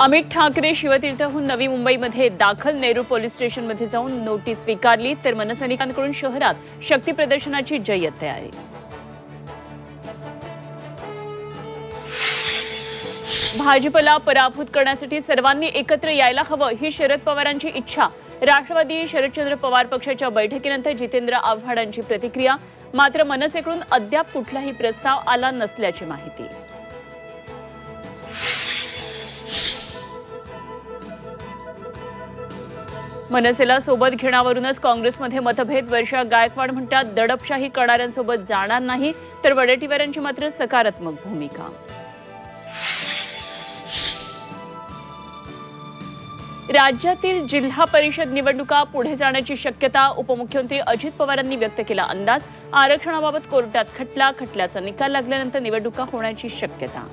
अमित ठाकरे शिवतीर्थहून नवी मुंबईमध्ये दाखल. नेहरू पोलीस स्टेशनमध्ये जाऊन नोटीस स्वीकारली. तर मनसैनिकांकडून शहरात शक्ती प्रदर्शनाची जय्यत तयारी. भाजपला पराभूत करण्यासाठी सर्वांनी एकत्र यायला हवं ही शरद पवारांची इच्छा. राष्ट्रवादी शरदचंद्र पवार पक्षाच्या बैठकीनंतर जितेंद्र आव्हाडांची प्रतिक्रिया. मात्र मनसेकडून अद्याप कुठलाही प्रस्ताव आला नसल्याची माहिती. मनसेला सोबत घेण्यावरूनच काँग्रेसमध्ये मतभेद. वर्षा गायकवाड म्हणतात दडपशाही करणाऱ्यांसोबत जाणार नाही. तर वडेट्टीवारांची मात्र सकारात्मक भूमिका. राज्यातील जिल्हा परिषद निवडणुका पुढे जाण्याची शक्यता. उपमुख्यमंत्री अजित पवारांनी व्यक्त केला अंदाज. आरक्षणाबाबत कोर्टात खटला. खटल्याचा निकाल लागल्यानंतर निवडणुका होण्याची शक्यता.